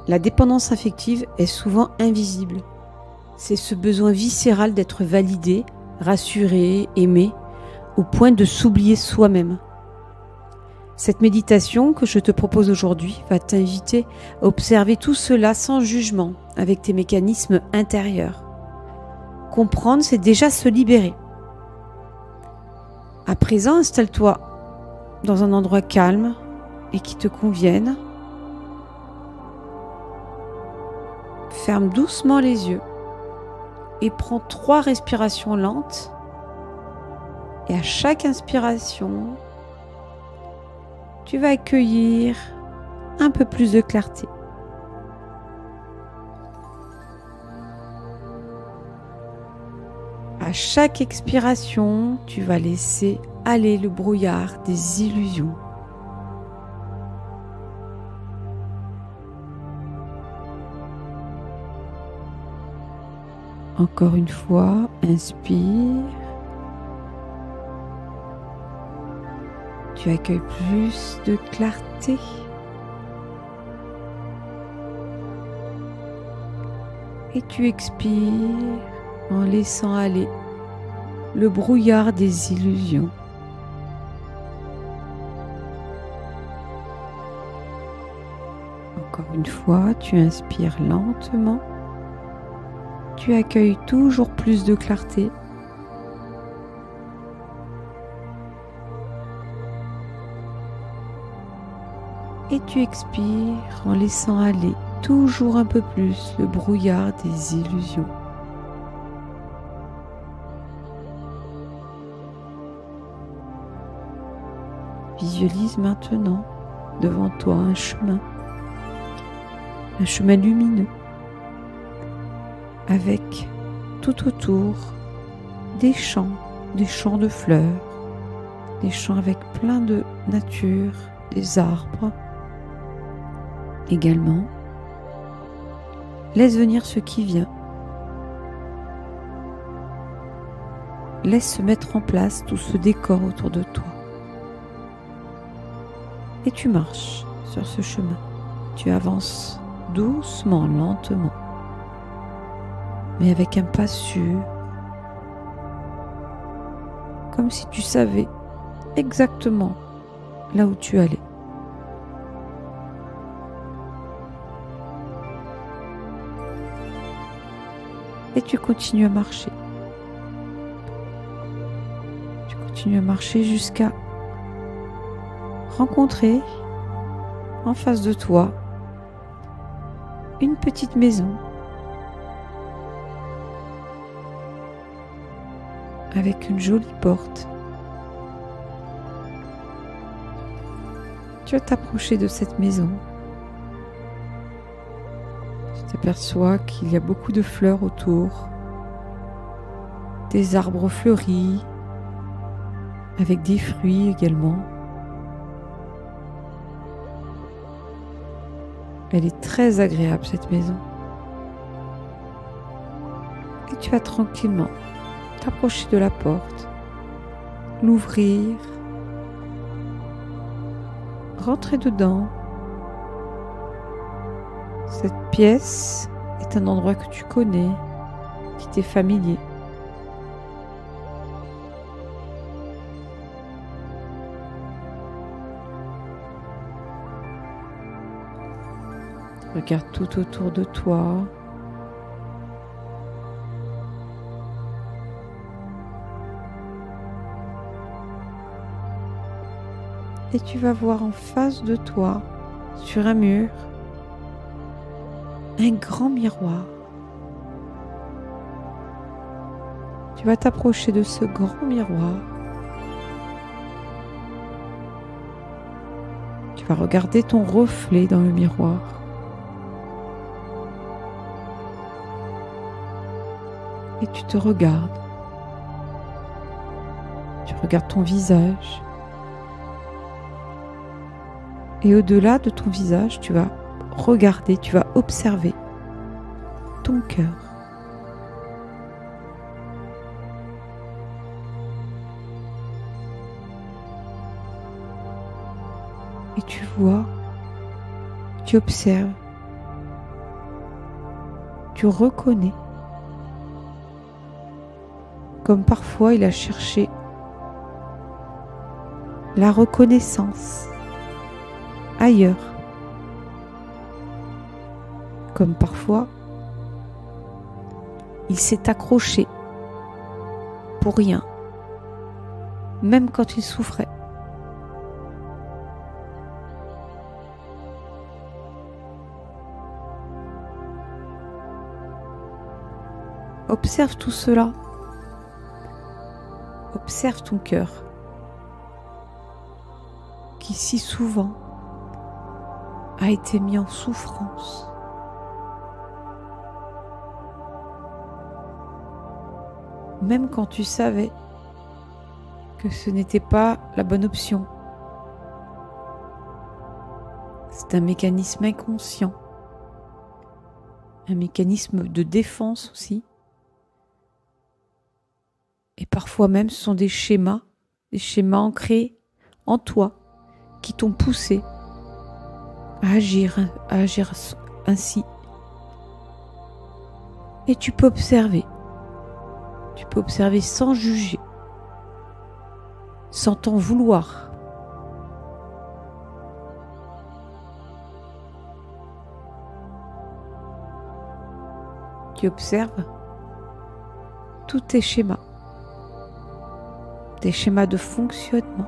La dépendance affective est souvent invisible. C'est ce besoin viscéral d'être validé, rassuré, aimé, au point de s'oublier soi-même. Cette méditation que je te propose aujourd'hui va t'inviter à observer tout cela sans jugement, avec tes mécanismes intérieurs. Comprendre, c'est déjà se libérer. À présent, installe-toi dans un endroit calme et qui te convienne. Ferme doucement les yeux et prends 3 respirations lentes. Et à chaque inspiration, tu vas accueillir un peu plus de clarté. À chaque expiration, tu vas laisser aller le brouillard des illusions. Encore une fois, inspire. Tu accueilles plus de clarté. Et tu expires en laissant aller le brouillard des illusions. Encore une fois, tu inspires lentement. Tu accueilles toujours plus de clarté. Et tu expires en laissant aller toujours un peu plus le brouillard des illusions. Visualise maintenant devant toi un chemin lumineux, avec tout autour des champs de fleurs, des champs avec plein de nature, des arbres. Également, laisse venir ce qui vient. Laisse se mettre en place tout ce décor autour de toi. Et tu marches sur ce chemin. Tu avances doucement, lentement, mais avec un pas sûr, comme si tu savais exactement là où tu allais. Et tu continues à marcher. Tu continues à marcher jusqu'à rencontrer en face de toi une petite maison avec une jolie porte. Tu vas t'approcher de cette maison. Tu t'aperçois qu'il y a beaucoup de fleurs autour, des arbres fleuris, avec des fruits également. Elle est très agréable, cette maison. Et tu vas tranquillement t'approcher de la porte, l'ouvrir, rentrer dedans. Cette pièce est un endroit que tu connais, qui t'est familier. Regarde tout autour de toi. Et tu vas voir en face de toi, sur un mur, un grand miroir. Tu vas t'approcher de ce grand miroir. Tu vas regarder ton reflet dans le miroir. Et tu te regardes. Tu regardes ton visage. Et au-delà de ton visage, tu vas regarder, tu vas observer ton cœur. Et tu vois, tu observes tu reconnais. Comme parfois il a cherché la reconnaissance ailleurs. Comme parfois il s'est accroché pour rien, même quand il souffrait. Observe tout cela. Observe ton cœur, qui si souvent a été mis en souffrance. Même quand tu savais que ce n'était pas la bonne option. C'est un mécanisme inconscient, un mécanisme de défense aussi. Et parfois même, ce sont des schémas ancrés en toi qui t'ont poussé à agir ainsi. Et tu peux observer. Tu peux observer sans juger, sans t'en vouloir. Tu observes tous tes schémas. Des schémas de fonctionnement.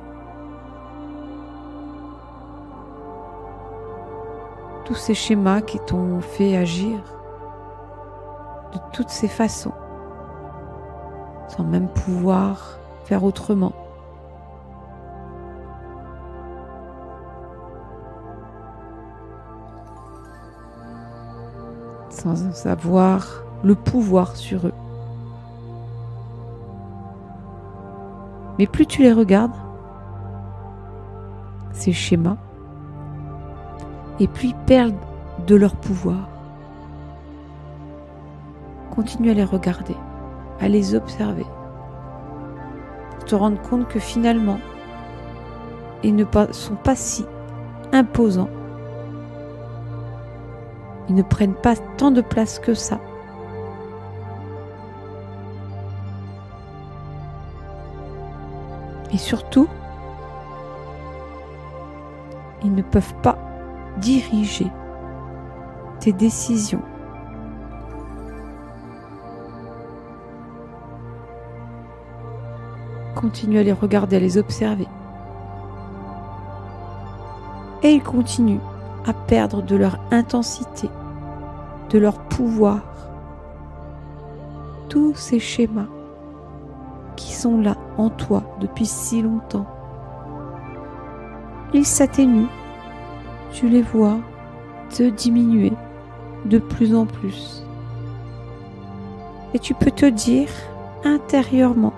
Tous ces schémas qui t'ont fait agir de toutes ces façons, sans même pouvoir faire autrement. Sans avoir le pouvoir sur eux. Mais plus tu les regardes, ces schémas, et plus ils perdent de leur pouvoir. Continue à les regarder, à les observer, pour te rendre compte que finalement, ils ne sont pas si imposants. Ils ne prennent pas tant de place que ça. Et surtout, ils ne peuvent pas diriger tes décisions. Continue à les regarder, à les observer. Et ils continuent à perdre de leur intensité, de leur pouvoir. Tous ces schémas qui sont là en toi depuis si longtemps. Ils s'atténuent, tu les vois te diminuer de plus en plus. Et tu peux te dire intérieurement,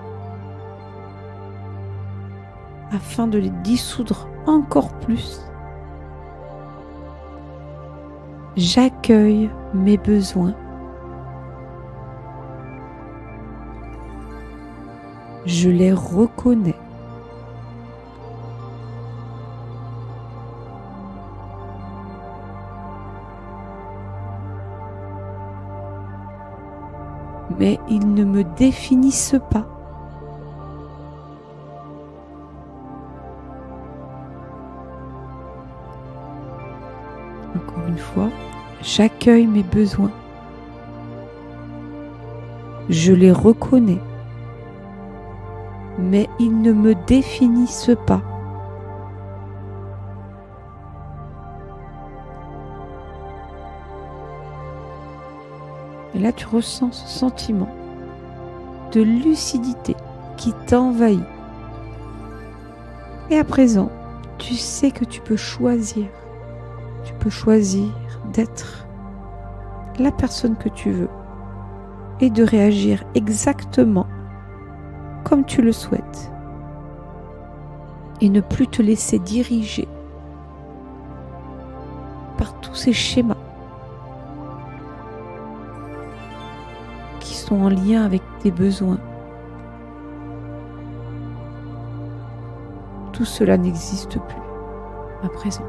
afin de les dissoudre encore plus, j'accueille mes besoins. Je les reconnais. Mais ils ne me définissent pas. Encore une fois, j'accueille mes besoins. Je les reconnais. Mais ils ne me définissent pas. Et là, tu ressens ce sentiment de lucidité qui t'envahit. Et à présent, tu sais que tu peux choisir. Tu peux choisir d'être la personne que tu veux et de réagir exactement comme tu le souhaites et ne plus te laisser diriger par tous ces schémas qui sont en lien avec tes besoins. Tout cela n'existe plus à présent.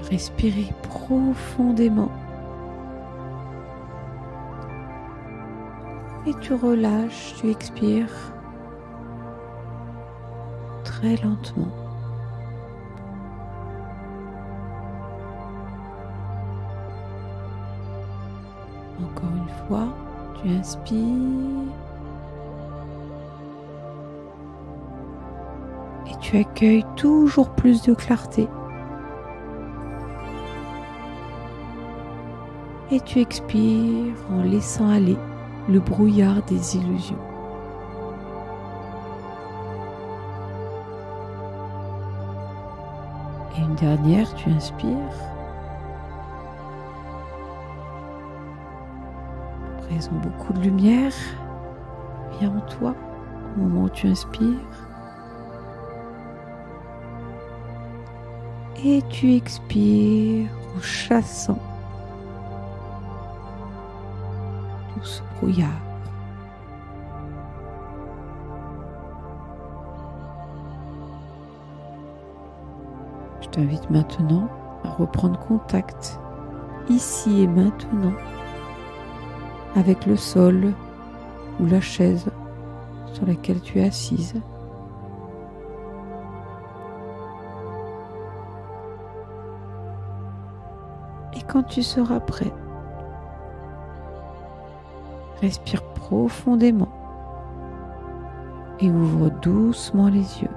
vas respirer profondément. Et tu relâches, tu expires très lentement. Encore une fois, tu inspires et tu accueilles toujours plus de clarté. Et tu expires en laissant aller le brouillard des illusions. Et une dernière, tu inspires. À présent, beaucoup de lumière vient en toi au moment où tu inspires. Et tu expires en chassant tout ce brouillard. Je t'invite maintenant à reprendre contact ici et maintenant avec le sol ou la chaise sur laquelle tu es assise. Et quand tu seras prêt, respire profondément et ouvre doucement les yeux.